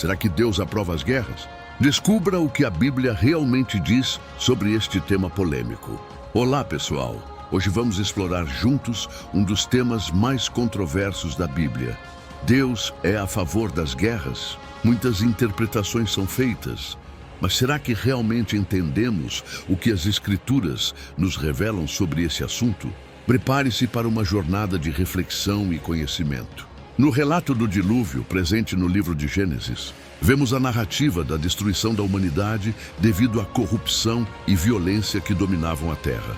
Será que Deus aprova as guerras? Descubra o que a Bíblia realmente diz sobre este tema polêmico. Olá, pessoal! Hoje vamos explorar juntos um dos temas mais controversos da Bíblia. Deus é a favor das guerras? Muitas interpretações são feitas, mas será que realmente entendemos o que as Escrituras nos revelam sobre esse assunto? Prepare-se para uma jornada de reflexão e conhecimento. No relato do dilúvio, presente no livro de Gênesis, vemos a narrativa da destruição da humanidade devido à corrupção e violência que dominavam a terra.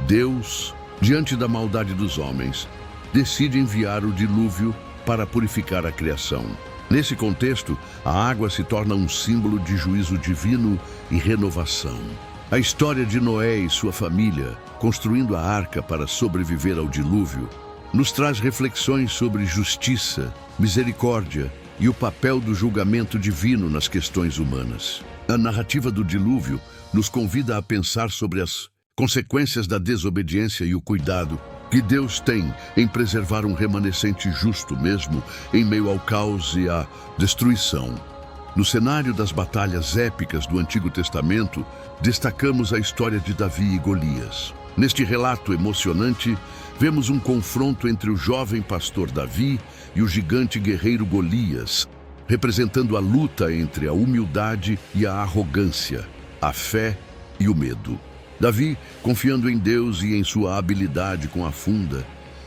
Deus, diante da maldade dos homens, decide enviar o dilúvio para purificar a criação. Nesse contexto, a água se torna um símbolo de juízo divino e renovação. A história de Noé e sua família, construindo a arca para sobreviver ao dilúvio, nos traz reflexões sobre justiça, misericórdia e o papel do julgamento divino nas questões humanas. A narrativa do dilúvio nos convida a pensar sobre as consequências da desobediência e o cuidado que Deus tem em preservar um remanescente justo mesmo em meio ao caos e à destruição. No cenário das batalhas épicas do Antigo Testamento, destacamos a história de Davi e Golias. Neste relato emocionante, vemos um confronto entre o jovem pastor Davi e o gigante guerreiro Golias, representando a luta entre a humildade e a arrogância, a fé e o medo. Davi, confiando em Deus e em sua habilidade com a funda,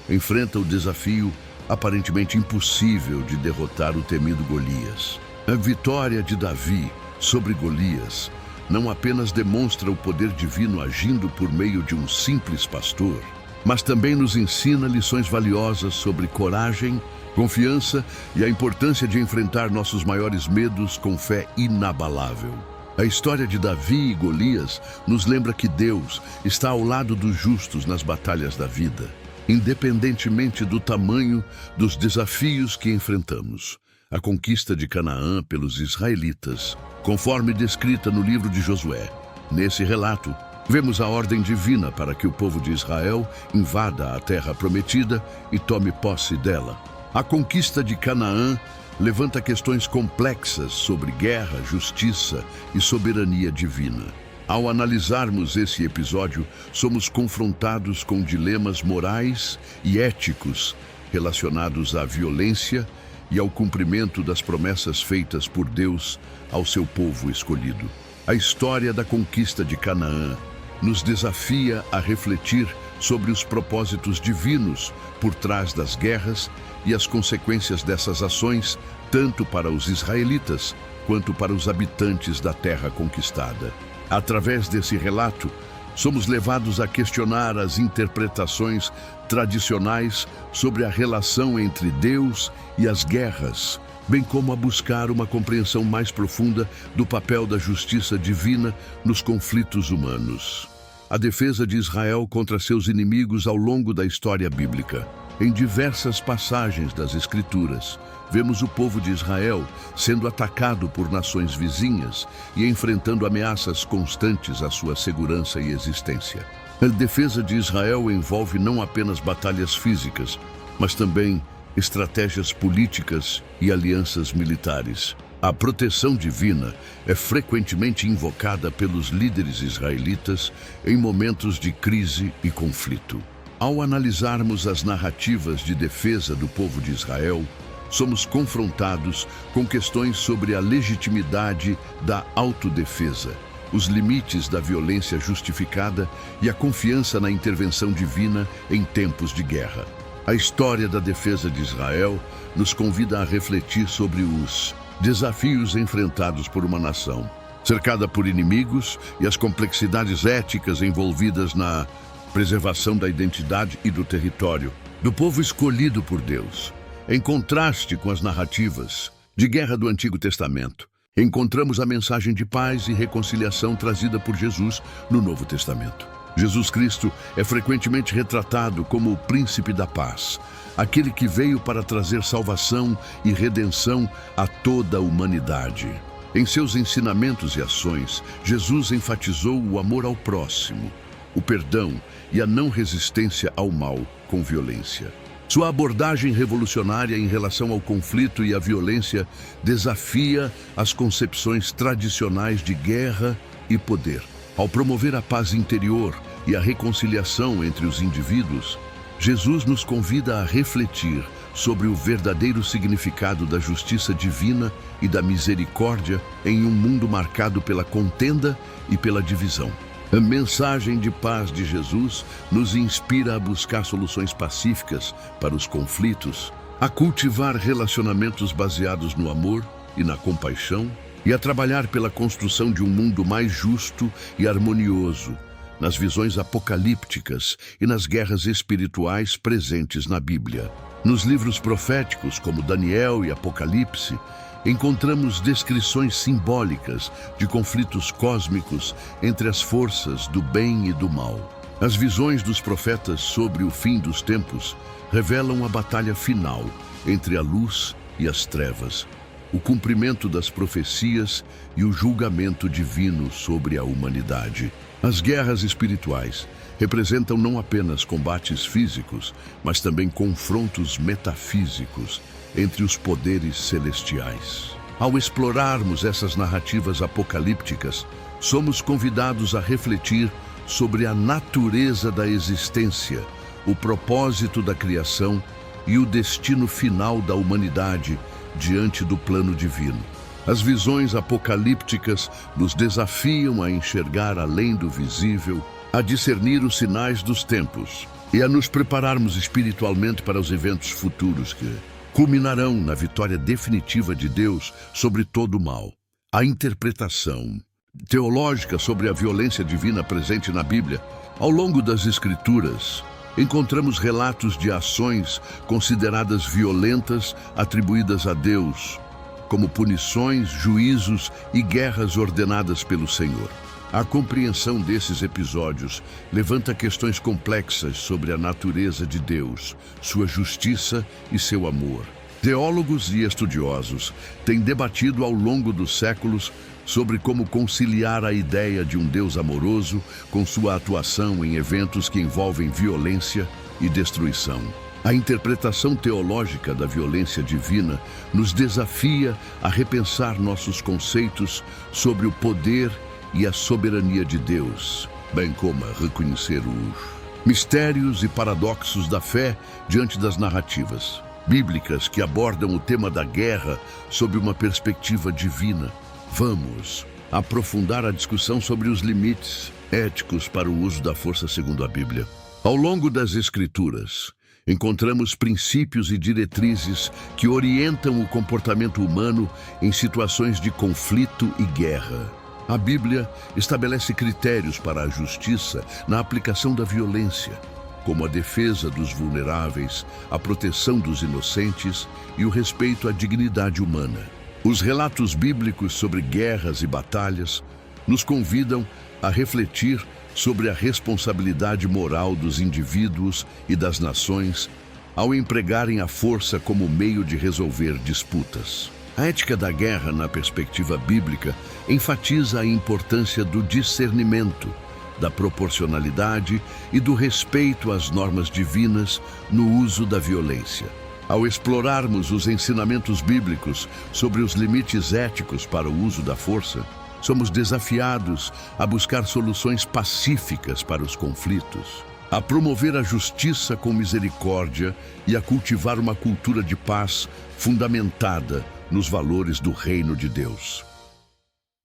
enfrenta o desafio aparentemente impossível de derrotar o temido Golias. A vitória de Davi sobre Golias não apenas demonstra o poder divino agindo por meio de um simples pastor, mas também nos ensina lições valiosas sobre coragem, confiança e a importância de enfrentar nossos maiores medos com fé inabalável. A história de Davi e Golias nos lembra que Deus está ao lado dos justos nas batalhas da vida, independentemente do tamanho dos desafios que enfrentamos. A conquista de Canaã pelos israelitas, conforme descrita no livro de Josué. Nesse relato, vemos a ordem divina para que o povo de Israel invada a terra prometida e tome posse dela. A conquista de Canaã levanta questões complexas sobre guerra, justiça e soberania divina. Ao analisarmos esse episódio, somos confrontados com dilemas morais e éticos relacionados à violência e ao cumprimento das promessas feitas por Deus ao seu povo escolhido. A história da conquista de Canaã nos desafia a refletir sobre os propósitos divinos por trás das guerras e as consequências dessas ações, tanto para os israelitas quanto para os habitantes da terra conquistada. Através desse relato, somos levados a questionar as interpretações tradicionais sobre a relação entre Deus e as guerras, bem como a buscar uma compreensão mais profunda do papel da justiça divina nos conflitos humanos. A defesa de Israel contra seus inimigos ao longo da história bíblica. Em diversas passagens das Escrituras, vemos o povo de Israel sendo atacado por nações vizinhas e enfrentando ameaças constantes à sua segurança e existência. A defesa de Israel envolve não apenas batalhas físicas, mas também estratégias políticas e alianças militares. A proteção divina é frequentemente invocada pelos líderes israelitas em momentos de crise e conflito. Ao analisarmos as narrativas de defesa do povo de Israel, somos confrontados com questões sobre a legitimidade da autodefesa, os limites da violência justificada e a confiança na intervenção divina em tempos de guerra. A história da defesa de Israel nos convida a refletir sobre os desafios enfrentados por uma nação, cercada por inimigos e as complexidades éticas envolvidas na preservação da identidade e do território do povo escolhido por Deus. Em contraste com as narrativas de guerra do Antigo Testamento, encontramos a mensagem de paz e reconciliação trazida por Jesus no Novo Testamento. Jesus Cristo é frequentemente retratado como o príncipe da paz, aquele que veio para trazer salvação e redenção a toda a humanidade. Em seus ensinamentos e ações, Jesus enfatizou o amor ao próximo, o perdão e a não resistência ao mal com violência. Sua abordagem revolucionária em relação ao conflito e à violência desafia as concepções tradicionais de guerra e poder. Ao promover a paz interior e a reconciliação entre os indivíduos, Jesus nos convida a refletir sobre o verdadeiro significado da justiça divina e da misericórdia em um mundo marcado pela contenda e pela divisão. A mensagem de paz de Jesus nos inspira a buscar soluções pacíficas para os conflitos, a cultivar relacionamentos baseados no amor e na compaixão e a trabalhar pela construção de um mundo mais justo e harmonioso, nas visões apocalípticas e nas guerras espirituais presentes na Bíblia. Nos livros proféticos, como Daniel e Apocalipse, encontramos descrições simbólicas de conflitos cósmicos entre as forças do bem e do mal. As visões dos profetas sobre o fim dos tempos revelam a batalha final entre a luz e as trevas, o cumprimento das profecias e o julgamento divino sobre a humanidade. As guerras espirituais representam não apenas combates físicos, mas também confrontos metafísicos entre os poderes celestiais. Ao explorarmos essas narrativas apocalípticas, somos convidados a refletir sobre a natureza da existência, o propósito da criação e o destino final da humanidade diante do plano divino. As visões apocalípticas nos desafiam a enxergar além do visível, a discernir os sinais dos tempos e a nos prepararmos espiritualmente para os eventos futuros que culminarão na vitória definitiva de Deus sobre todo o mal. A interpretação teológica sobre a violência divina presente na Bíblia. Ao longo das Escrituras, encontramos relatos de ações consideradas violentas atribuídas a Deus, como punições, juízos e guerras ordenadas pelo Senhor. A compreensão desses episódios levanta questões complexas sobre a natureza de Deus, sua justiça e seu amor. Teólogos e estudiosos têm debatido ao longo dos séculos sobre como conciliar a ideia de um Deus amoroso com sua atuação em eventos que envolvem violência e destruição. A interpretação teológica da violência divina nos desafia a repensar nossos conceitos sobre o poder e a soberania de Deus, bem como a reconhecer os mistérios e paradoxos da fé diante das narrativas bíblicas que abordam o tema da guerra sob uma perspectiva divina. Vamos aprofundar a discussão sobre os limites éticos para o uso da força segundo a Bíblia. Ao longo das Escrituras, encontramos princípios e diretrizes que orientam o comportamento humano em situações de conflito e guerra. A Bíblia estabelece critérios para a justiça na aplicação da violência, como a defesa dos vulneráveis, a proteção dos inocentes e o respeito à dignidade humana. Os relatos bíblicos sobre guerras e batalhas nos convidam a refletir sobre a responsabilidade moral dos indivíduos e das nações ao empregarem a força como meio de resolver disputas. A ética da guerra, na perspectiva bíblica, enfatiza a importância do discernimento, da proporcionalidade e do respeito às normas divinas no uso da violência. Ao explorarmos os ensinamentos bíblicos sobre os limites éticos para o uso da força, somos desafiados a buscar soluções pacíficas para os conflitos, a promover a justiça com misericórdia e a cultivar uma cultura de paz fundamentada nos valores do reino de Deus.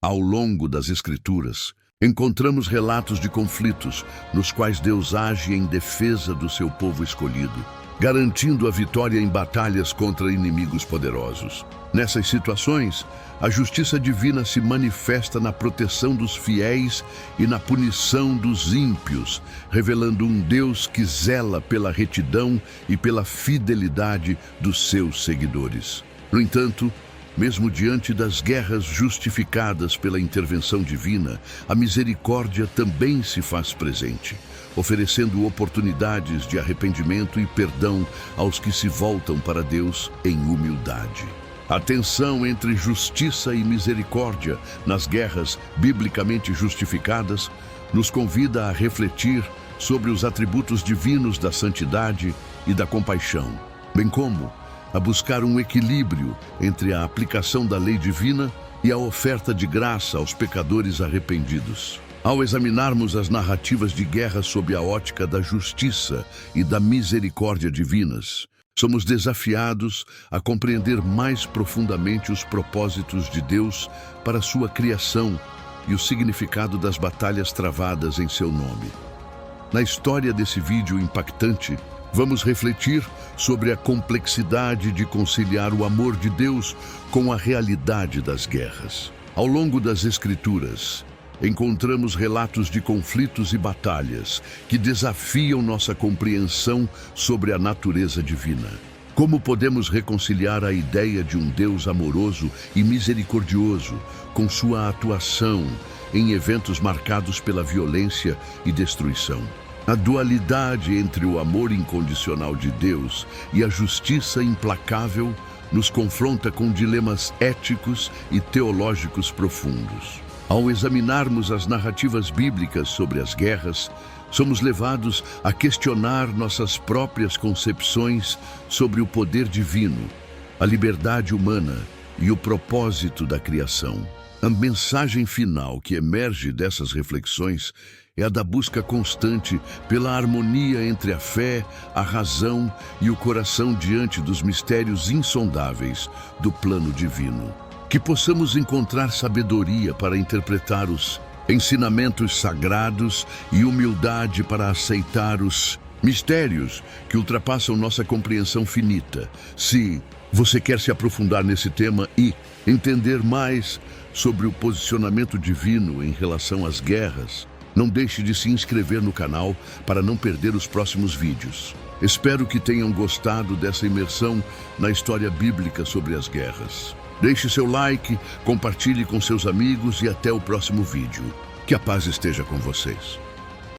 Ao longo das Escrituras, encontramos relatos de conflitos nos quais Deus age em defesa do seu povo escolhido, garantindo a vitória em batalhas contra inimigos poderosos. Nessas situações, a justiça divina se manifesta na proteção dos fiéis e na punição dos ímpios, revelando um Deus que zela pela retidão e pela fidelidade dos seus seguidores. No entanto, mesmo diante das guerras justificadas pela intervenção divina, a misericórdia também se faz presente, oferecendo oportunidades de arrependimento e perdão aos que se voltam para Deus em humildade. A tensão entre justiça e misericórdia nas guerras biblicamente justificadas nos convida a refletir sobre os atributos divinos da santidade e da compaixão, bem como a buscar um equilíbrio entre a aplicação da lei divina e a oferta de graça aos pecadores arrependidos. Ao examinarmos as narrativas de guerra sob a ótica da justiça e da misericórdia divinas, somos desafiados a compreender mais profundamente os propósitos de Deus para sua criação e o significado das batalhas travadas em seu nome. Na história desse vídeo impactante, vamos refletir sobre a complexidade de conciliar o amor de Deus com a realidade das guerras. Ao longo das Escrituras, encontramos relatos de conflitos e batalhas que desafiam nossa compreensão sobre a natureza divina. Como podemos reconciliar a ideia de um Deus amoroso e misericordioso com sua atuação em eventos marcados pela violência e destruição? A dualidade entre o amor incondicional de Deus e a justiça implacável nos confronta com dilemas éticos e teológicos profundos. Ao examinarmos as narrativas bíblicas sobre as guerras, somos levados a questionar nossas próprias concepções sobre o poder divino, a liberdade humana e o propósito da criação. A mensagem final que emerge dessas reflexões é a da busca constante pela harmonia entre a fé, a razão e o coração diante dos mistérios insondáveis do plano divino. Que possamos encontrar sabedoria para interpretar os ensinamentos sagrados e humildade para aceitar os mistérios que ultrapassam nossa compreensão finita. Se você quer se aprofundar nesse tema e entender mais sobre o posicionamento divino em relação às guerras, não deixe de se inscrever no canal para não perder os próximos vídeos. Espero que tenham gostado dessa imersão na história bíblica sobre as guerras. Deixe seu like, compartilhe com seus amigos e até o próximo vídeo. Que a paz esteja com vocês.